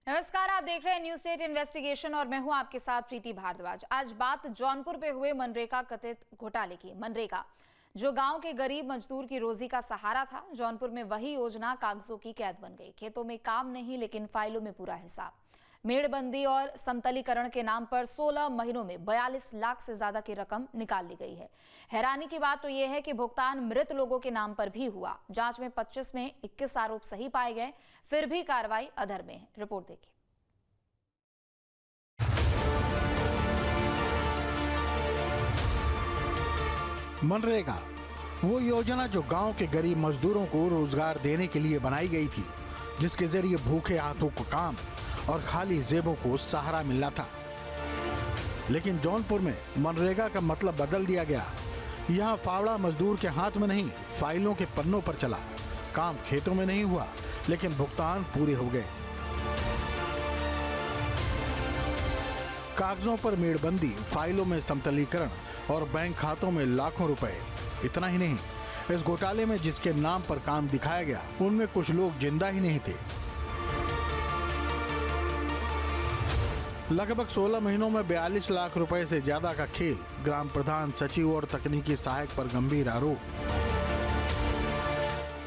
नमस्कार, आप देख रहे हैं न्यूज स्टेट इन्वेस्टिगेशन और मैं हूं आपके साथ प्रीति भारद्वाज। आज बात जौनपुर पे हुए मनरेगा कथित घोटाले की। मनरेगा जो गांव के गरीब मजदूर की रोजी का सहारा था, जौनपुर में वही योजना कागजों की कैद बन गई। खेतों में काम नहीं, लेकिन फाइलों में पूरा हिसाब। मेड़बंदी और समतलीकरण के नाम पर 16 महीनों में 42 लाख से ज्यादा की रकम निकाल ली गई है। हैरानी की बात तो यह है कि भुगतान मृत लोगों के नाम पर भी हुआ। जांच में 25 में 21 आरोप सही पाए गए, फिर भी कार्रवाई अधर में है। रिपोर्ट देखिए। मनरेगा वो योजना जो गांव के गरीब मजदूरों को रोजगार देने के लिए बनाई गई थी, जिसके जरिए भूखे हाथों को काम और खाली जेबों को सहारा मिलना था। लेकिन जौनपुर में मनरेगा का मतलब बदल दिया गया। यहाँ फावड़ा मजदूर के हाथ में नहीं, फाइलों के पन्नों पर चला। काम खेतों में नहीं हुआ, लेकिन भुगतान पूरे हो गए। कागजों पर मेड़बंदी, फाइलों में समतलीकरण और बैंक खातों में लाखों रुपए। इतना ही नहीं, इस घोटाले में जिसके नाम पर काम दिखाया गया, उनमें कुछ लोग जिंदा ही नहीं थे। लगभग 16 महीनों में 42 लाख रुपए से ज्यादा का खेल। ग्राम प्रधान, सचिव और तकनीकी सहायक पर गंभीर आरोप।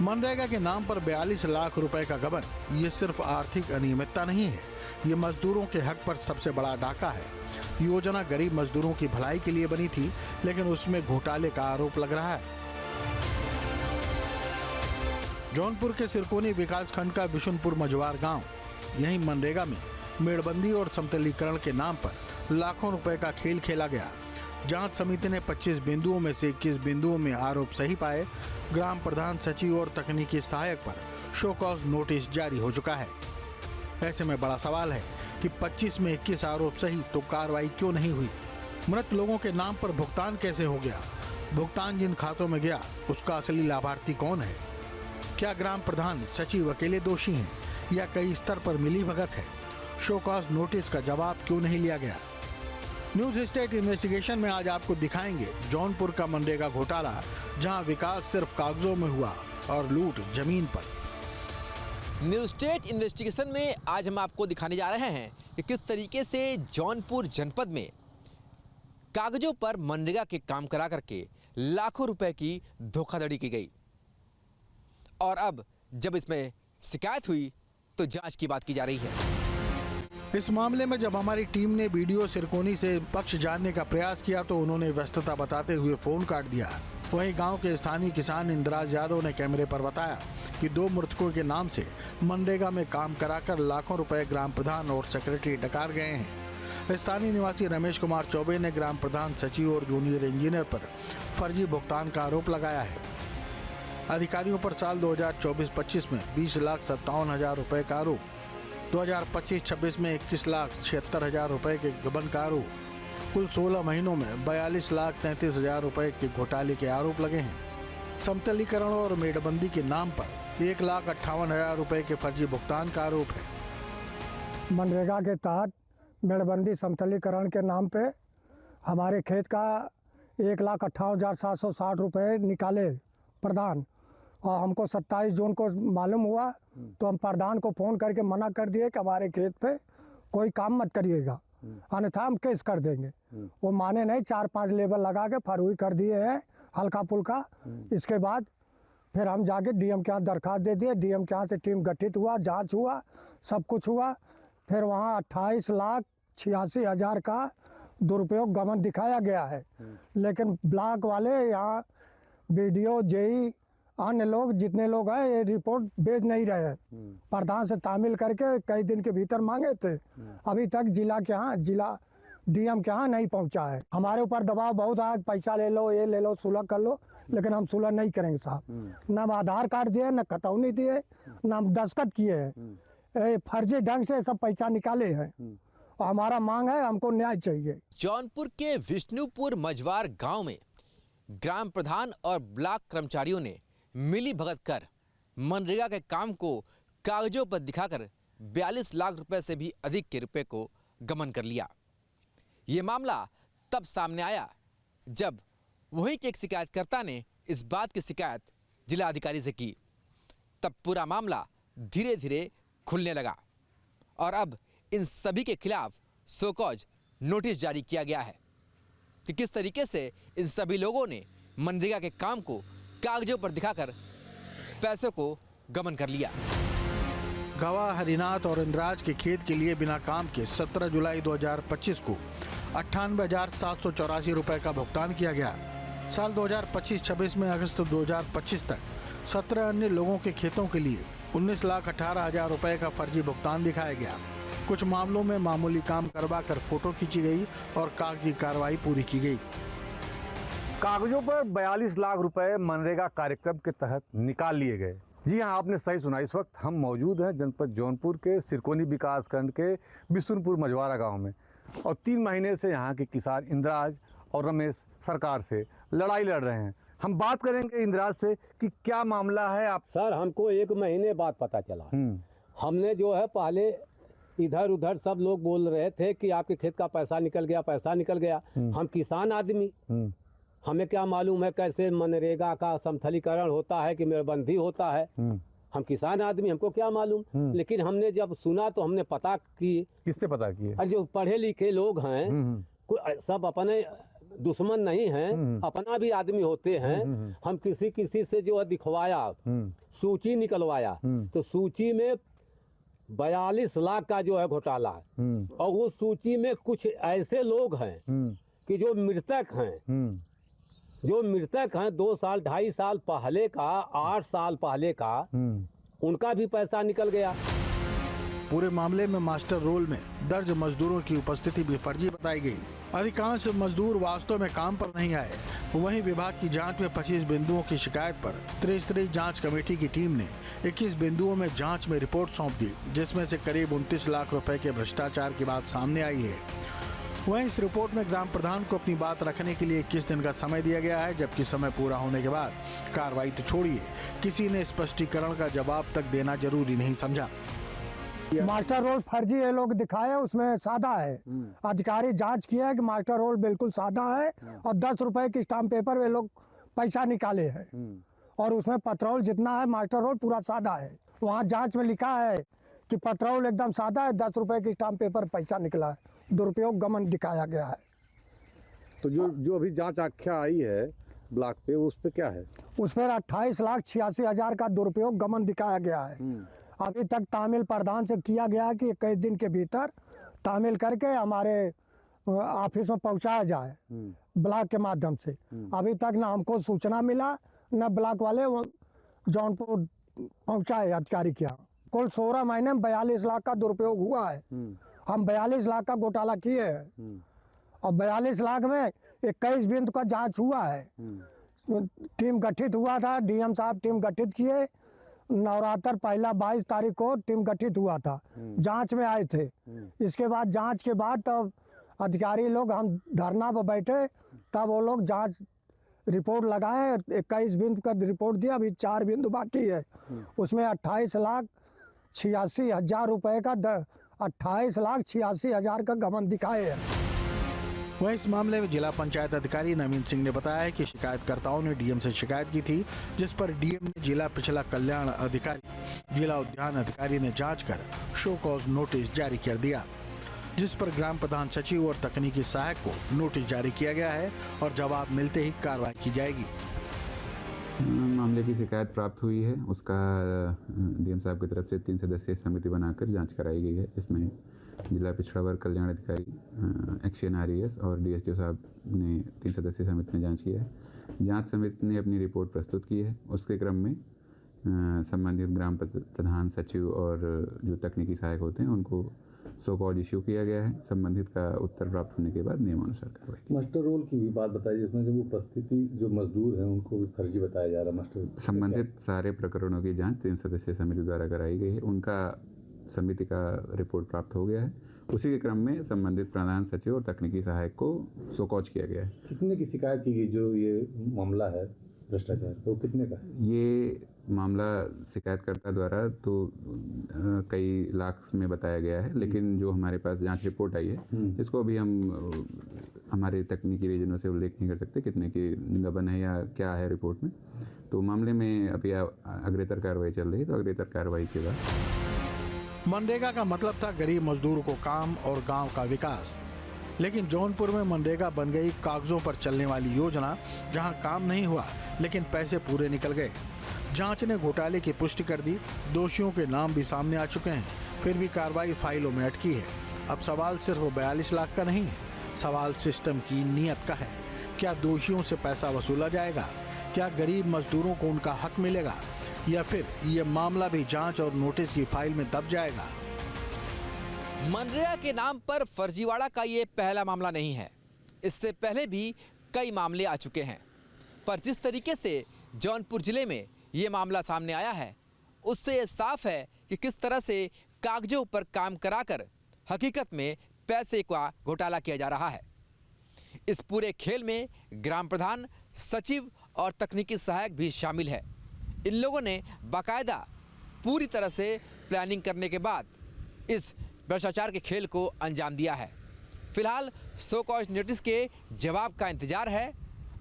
मनरेगा के नाम पर 42 लाख रुपए का गबन, ये सिर्फ आर्थिक अनियमितता नहीं है, ये मजदूरों के हक पर सबसे बड़ा डाका है। योजना गरीब मजदूरों की भलाई के लिए बनी थी, लेकिन उसमें घोटाले का आरोप लग रहा है। जौनपुर के सिरकोनी विकास खंड का बिशुनपुर मझवार गांव, यहीं मनरेगा में मेड़बंदी और समतलीकरण के नाम पर लाखों रुपए का खेल खेला गया। जांच समिति ने 25 बिंदुओं में से 21 बिंदुओं में आरोप सही पाए। ग्राम प्रधान, सचिव और तकनीकी सहायक पर शो कॉज नोटिस जारी हो चुका है। ऐसे में बड़ा सवाल है कि 25 में 21 आरोप सही तो कार्रवाई क्यों नहीं हुई? मृत लोगों के नाम पर भुगतान कैसे हो गया? भुगतान जिन खातों में गया, उसका असली लाभार्थी कौन है? क्या ग्राम प्रधान, सचिव अकेले दोषी हैं या कई स्तर पर मिली भगत है? शो कॉज नोटिस का जवाब क्यों नहीं लिया गया? न्यूज स्टेट इन्वेस्टिगेशन में आज आपको दिखाएंगे जौनपुर का मनरेगा घोटाला, जहां विकास सिर्फ कागजों में हुआ और लूट जमीन पर। न्यूज स्टेट इन्वेस्टिगेशन में आज हम आपको दिखाने जा रहे हैं कि किस तरीके से जौनपुर जनपद में कागजों पर मनरेगा के काम करा करके लाखों रुपए की धोखाधड़ी की गई। और अब जब इसमें शिकायत हुई तो जांच की बात की जा रही है। इस मामले में जब हमारी टीम ने वीडियो सिरकोनी से पक्ष जानने का प्रयास किया तो उन्होंने व्यस्तता बताते हुए फोन काट दिया। वहीं गांव के स्थानीय किसान इंदिराज यादव ने कैमरे पर बताया कि 2 मृतकों के नाम से मनरेगा में काम कराकर लाखों रुपए ग्राम प्रधान और सेक्रेटरी डकार गए हैं। स्थानीय निवासी रमेश कुमार चौबे ने ग्राम प्रधान, सचिव और जूनियर इंजीनियर पर फर्जी भुगतान का आरोप लगाया है। अधिकारियों पर साल 2024-25 में 20,57,000 रुपए का आरोप, 2025-26 में 21,76,000 रुपए के गबन का आरोप, कुल 16 महीनों में 42,33,000 रुपए के घोटाले के आरोप लगे हैं। समतलीकरण और मेड़बंदी के नाम पर 1,58,000 रुपए के फर्जी भुगतान का आरोप है। मनरेगा के तहत मेड़बंदी समतलीकरण के नाम पे हमारे खेत का 1,58,760 रुपए निकाले प्रधान, और हमको 27 जून को मालूम हुआ तो हम प्रधान को फ़ोन करके मना कर दिए कि हमारे खेत पे कोई काम मत करिएगा, अन्यथा हम केस कर देंगे। वो माने नहीं, 4-5 लेबर लगा के फरहुई कर दिए हैं हल्का फुल्का। इसके बाद फिर हम जाके डीएम के यहाँ दरखास्त दे दिए। डीएम के यहाँ से टीम गठित हुआ, जांच हुआ, सब कुछ हुआ। फिर वहाँ 28,86,000 का दुरुपयोग गबन दिखाया गया है। लेकिन ब्लॉक वाले यहाँ बीडीओ, जेई, अन्य लोग जितने लोग हैं, ये रिपोर्ट भेज नहीं रहे हैं। प्रधान से तामील करके कई दिन के भीतर मांगे थे, अभी तक जिला डीएम के यहाँ नहीं पहुँचा है। हमारे ऊपर दबाव बहुत आया, पैसा ले लो, ये ले लो, सुलह कर लो, लेकिन हम सुलह नहीं करेंगे साहब। न हम आधार कार्ड दिए, न खतौनी दिए, न हम दस्तखत किए हैं। फर्जी ढंग से सब पैसा निकाले हैं और हमारा मांग है, हमको न्याय चाहिए। जौनपुर के विष्णुपुर मझवार गांव में ग्राम प्रधान और ब्लॉक कर्मचारियों ने मिली भगत कर मनरेगा के काम को कागजों पर दिखाकर 42 लाख रुपए से भी अधिक के रुपए को गबन कर लिया। ये मामला तब सामने आया जब वही के एक शिकायतकर्ता ने इस बात की शिकायत जिला अधिकारी से की। तब पूरा मामला धीरे धीरे खुलने लगा और अब इन सभी के खिलाफ सो कॉज नोटिस जारी किया गया है कि किस तरीके से इन सभी लोगों ने मनरेगा के काम को कागजों पर दिखाकर पैसों को गबन कर लिया। गवाह हरिनाथ और इंद्राज के खेत के लिए बिना काम के 17 जुलाई 2025 को 98,784 रुपए का भुगतान किया गया। साल 2025-26 में अगस्त 2025 तक 17 अन्य लोगों के खेतों के लिए 19,18,000 रुपए का फर्जी भुगतान दिखाया गया। कुछ मामलों में मामूली काम करवा कर फोटो खींची गई और कागजी कार्रवाई पूरी की गई। कागजों पर 42 लाख रुपए मनरेगा कार्यक्रम के तहत निकाल लिए गए। जी हाँ, आपने सही सुना। इस वक्त हम मौजूद हैं जनपद जौनपुर के सिरकोनी विकासखंड के बिशुनपुर मझवारा गांव में और 3 महीने से यहाँ के किसान इंद्राज और रमेश सरकार से लड़ाई लड़ रहे हैं। हम बात करेंगे इंद्राज से कि क्या मामला है। आप सर, हमको 1 महीने बाद पता चला। हमने जो है पहले इधर उधर सब लोग बोल रहे थे कि आपके खेत का पैसा निकल गया, पैसा निकल गया। हम किसान आदमी, हमें क्या मालूम है कैसे मनरेगा का समथलीकरण होता है कि मेड़बंदी होता है। हम किसान आदमी, हमको क्या मालूम। लेकिन हमने जब सुना तो हमने पता की। किससे पता किए? और जो पढ़े लिखे लोग हैं सब अपने दुश्मन नहीं हैं, अपना भी आदमी होते हैं। हम किसी से जो है दिखवाया, सूची निकलवाया, तो सूची में 42 लाख का जो है घोटाला है। और वो सूची में कुछ ऐसे लोग हैं कि जो मृतक हैं, 2 साल 2.5 साल पहले का, 8 साल पहले का, उनका भी पैसा निकल गया। पूरे मामले में मास्टर रोल में दर्ज मजदूरों की उपस्थिति भी फर्जी बताई गई। अधिकांश मजदूर वास्तव में काम पर नहीं आए। वहीं विभाग की जांच में 25 बिंदुओं की शिकायत पर त्रिस्तरीय जांच कमेटी की टीम ने 21 बिंदुओं में जांच में रिपोर्ट सौंप दी, जिसमें से करीब 29 लाख रुपए के भ्रष्टाचार की बात सामने आई है। वहीं इस रिपोर्ट में ग्राम प्रधान को अपनी बात रखने के लिए 21 दिन का समय दिया गया है, जबकि समय पूरा होने के बाद कार्रवाई तो छोड़िए, किसी ने स्पष्टीकरण का जवाब तक देना जरूरी नहीं समझा। मास्टर रोल फर्जी ये लोग दिखाए, उसमें सादा है। अधिकारी जांच किया है कि मास्टर रोल बिल्कुल सादा है और 10 रुपए की स्टाम्प पेपर वे लोग पैसा निकाले हैं और उसमें पत्रौल जितना है मास्टर रोल पूरा सादा है। वहाँ जांच में लिखा है कि पत्रौल एकदम सादा है, 10 रुपए की स्टाम्प पेपर पैसा निकला है। दुरुपयोग गमन दिखाया गया है। तो जो अभी जांच आख्या आई है ब्लॉक पे, उस पे क्या है? उस पर 28,86,000 का दुरुपयोग गमन दिखाया गया है। अभी तक तामील प्रधान से किया गया है कि 21 दिन के भीतर तामील करके हमारे ऑफिस में पहुंचाया जाए ब्लॉक के माध्यम से। अभी तक ना हमको सूचना मिला, न ब्लॉक वाले जौनपुर पहुंचाए अधिकारी के यहाँ। कुल 16 महीने में 42 लाख का दुरुपयोग हुआ है। हम 42 लाख का घोटाला किए हैं और 42 लाख में 21 बिंदु का जांच हुआ है। टीम गठित हुआ था, डीएम साहब टीम गठित किए। नवरात्र पहला 22 तारीख को टीम गठित हुआ था, जांच में आए थे। इसके बाद जांच के बाद तब अधिकारी लोग, हम धरना पर बैठे, तब वो लोग जांच रिपोर्ट लगाए। 21 बिंदु का रिपोर्ट दिया, अभी 4 बिंदु बाकी है। उसमें 28,86,000 रुपए का 28,86,000 का गबन दिखाए हैं। वहीं इस मामले में जिला पंचायत अधिकारी नवीन सिंह ने बताया है कि शिकायतकर्ताओं ने डीएम से शिकायत की थी, जिस पर डीएम ने जिला पिछड़ा कल्याण अधिकारी, जिला उद्यान अधिकारी ने जांच कर शो कॉज नोटिस जारी कर दिया, जिस पर ग्राम प्रधान सचिव और तकनीकी सहायक को नोटिस जारी किया गया है और जवाब मिलते ही कार्रवाई की जाएगी। मामले की शिकायत प्राप्त हुई है, उसका डीएम साहब की तरफ से 3 सदस्यीय समिति बनाकर जांच कराई गई है। इसमें जिला पिछड़ा वर्ग कल्याण अधिकारी एक्शन आरईएस और डीएसडीओ साहब ने 3 सदस्यीय समिति में जांच किया है। जांच समिति ने अपनी रिपोर्ट प्रस्तुत की है। उसके क्रम में संबंधित ग्राम प्रधान, सचिव और जो तकनीकी सहायक होते हैं उनको सो कॉज इश्यू किया गया है। संबंधित का उत्तर प्राप्त होने के बाद नियमानुसार कार्रवाई। मास्टर रोल की भी बात बताई, जिसमें जब उपस्थिति जो मजदूर हैं उनको भी फर्जी बताया जा रहा है। मास्टर संबंधित सारे प्रकरणों की जांच 3 सदस्यीय समिति द्वारा कराई गई है। उनका समिति का रिपोर्ट प्राप्त हो गया है। उसी के क्रम में संबंधित प्रधान, सचिव और तकनीकी सहायक को सो कॉज किया गया है। कितने की शिकायत की गई? जो ये मामला है भ्रष्टाचार, तो कितने का है? ये मामला शिकायतकर्ता द्वारा तो कई लाख में बताया गया है, लेकिन जो हमारे पास जांच रिपोर्ट आई है इसको अभी हम हमारे तकनीकी रीजनों से उल्लेख नहीं कर सकते कितने की गबन है या क्या है रिपोर्ट में। तो मामले में अभी अग्रेतर कार्रवाई चल रही है, तो अग्रेतर कार्रवाई के बाद मनरेगा का मतलब था गरीब मजदूर को काम और गांव का विकास। लेकिन जौनपुर में मनरेगा बन गई कागजों पर चलने वाली योजना, जहां काम नहीं हुआ लेकिन पैसे पूरे निकल गए। जांच ने घोटाले की पुष्टि कर दी, दोषियों के नाम भी सामने आ चुके हैं, फिर भी कार्रवाई फाइलों में अटकी है। अब सवाल सिर्फ 42 लाख का नहीं है, सवाल सिस्टम की नीयत का है। क्या दोषियों से पैसा वसूला जाएगा? क्या गरीब मजदूरों को उनका हक मिलेगा, या फिर ये मामला भी जांच और नोटिस की फाइल में दब जाएगा? मनरेगा के नाम पर फर्जीवाड़ा का ये पहला मामला नहीं है। इससे पहले भी कई मामले आ चुके हैं, पर जिस तरीके से जौनपुर जिले में ये मामला सामने आया है, उससे ये साफ है कि किस तरह से कागजों पर काम कराकर हकीकत में पैसे का घोटाला किया जा रहा है। इस पूरे खेल में ग्राम प्रधान, सचिव और तकनीकी सहायक भी शामिल है। इन लोगों ने बाकायदा पूरी तरह से प्लानिंग करने के बाद इस भ्रष्टाचार के खेल को अंजाम दिया है। फिलहाल सो कॉज नोटिस के जवाब का इंतजार है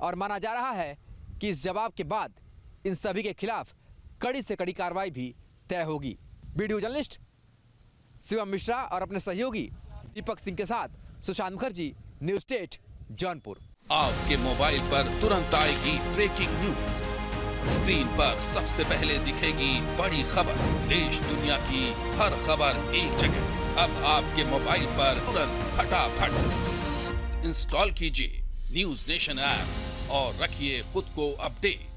और माना जा रहा है कि इस जवाब के बाद इन सभी के खिलाफ कड़ी से कड़ी कार्रवाई भी तय होगी। वीडियो जर्नलिस्ट शिवम मिश्रा और अपने सहयोगी दीपक सिंह के साथ सुशांत मुखर्जी, न्यूज़ 8 जौनपुर। आपके मोबाइल पर तुरंत आएगी ब्रेकिंग न्यूज। स्क्रीन पर सबसे पहले दिखेगी बड़ी खबर। देश दुनिया की हर खबर एक जगह। अब आपके मोबाइल पर तुरंत फटाफट इंस्टॉल कीजिए न्यूज़ नेशन ऐप और रखिए खुद को अपडेट।